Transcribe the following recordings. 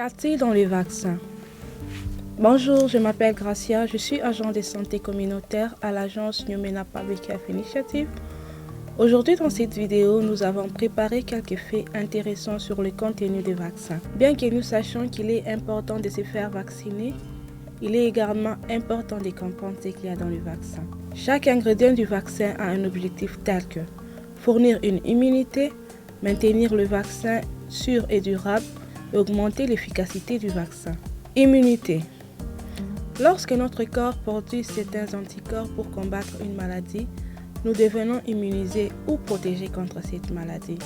Qu'y a-t-il dans les vaccins? Bonjour, je m'appelle Gracia, je suis agent de santé communautaire à l'agence Numena Public Health Initiative. Aujourd'hui, dans cette vidéo, nous avons préparé quelques faits intéressants sur le contenu des vaccins. Bien que nous sachions qu'il est important de se faire vacciner, il est également important de comprendre ce qu'il y a dans le vaccin. Chaque ingrédient du vaccin a un objectif tel que fournir une immunité, maintenir le vaccin sûr et durable et augmenter l'efficacité du vaccin. Immunité. Lorsque notre corps produit certains anticorps pour combattre une maladie, nous devenons immunisés ou protégés contre cette maladie.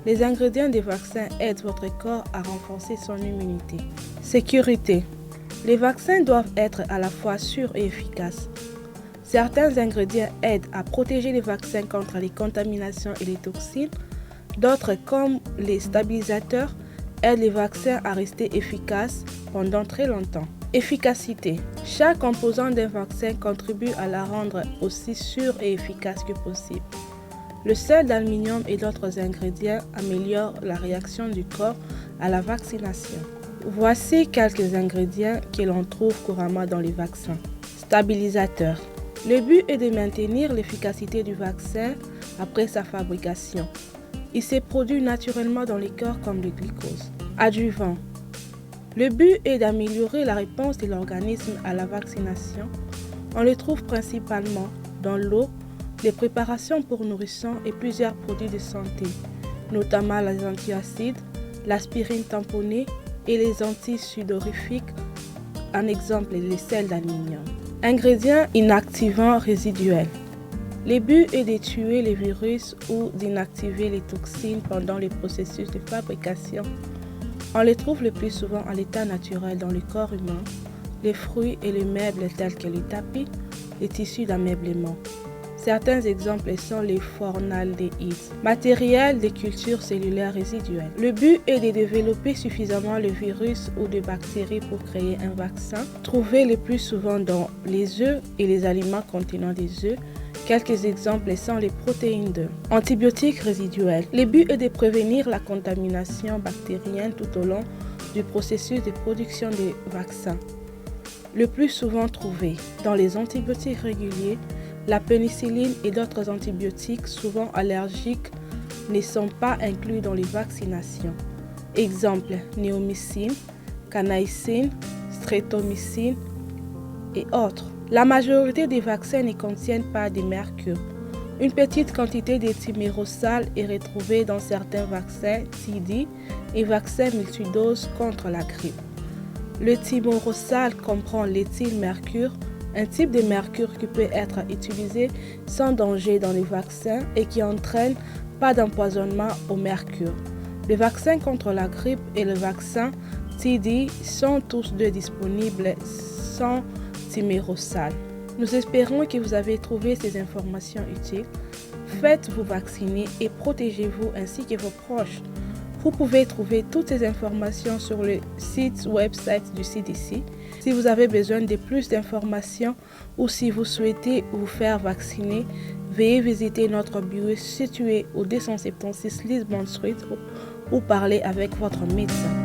Les ingrédients des vaccins aident votre corps à renforcer son immunité. Sécurité. Les vaccins doivent être à la fois sûrs et efficaces. Certains ingrédients aident à protéger les vaccins contre les contaminations et les toxines. D'autres, comme les stabilisateurs, aident les vaccins à rester efficaces pendant très longtemps. Efficacité. Chaque composant d'un vaccin contribue à la rendre aussi sûre et efficace que possible. Le sel d'aluminium et d'autres ingrédients améliorent la réaction du corps à la vaccination. Voici quelques ingrédients que l'on trouve couramment dans les vaccins. Stabilisateur. Le but est de maintenir l'efficacité du vaccin après sa fabrication. Il se produit naturellement dans le corps comme le glucose. Adjuvant. Le but est d'améliorer la réponse de l'organisme à la vaccination. On le trouve principalement dans l'eau, les préparations pour nourrissons et plusieurs produits de santé, notamment les antiacides, l'aspirine tamponnée et les antisudorifiques, en exemple les sels d'aluminium. Ingrédients inactivants résiduels. Le but est de tuer les virus ou d'inactiver les toxines pendant le processus de fabrication. On les trouve le plus souvent à l'état naturel dans le corps humain, les fruits et les meubles tels que les tapis, les tissus d'ameublement. Certains exemples sont les formaldéhydes, matériel de culture cellulaire résiduelle. Le but est de développer suffisamment de virus ou de bactéries pour créer un vaccin, trouvé le plus souvent dans les œufs et les aliments contenant des œufs. Quelques exemples sont les protéines d'œufs. Antibiotiques résiduels. Le but est de prévenir la contamination bactérienne tout au long du processus de production des vaccins. Le plus souvent trouvé dans les antibiotiques réguliers, la pénicilline et d'autres antibiotiques souvent allergiques ne sont pas inclus dans les vaccinations. Exemples, néomycine, canaïcine, streptomycine et autres. La majorité des vaccins ne contiennent pas de mercure. Une petite quantité de thymérosal est retrouvée dans certains vaccins TD et vaccins multidoses contre la grippe. Le thymérosal comprend l'éthylmercure, un type de mercure qui peut être utilisé sans danger dans les vaccins et qui n'entraîne pas d'empoisonnement au mercure. Le vaccin contre la grippe et le vaccin TD sont tous deux disponibles sans thymérosal. Nous espérons que vous avez trouvé ces informations utiles. Faites-vous vacciner et protégez-vous ainsi que vos proches. Vous pouvez trouver toutes ces informations sur le website du CDC. Si vous avez besoin de plus d'informations ou si vous souhaitez vous faire vacciner, veuillez visiter notre bureau situé au 276 Lisbon Street ou parler avec votre médecin.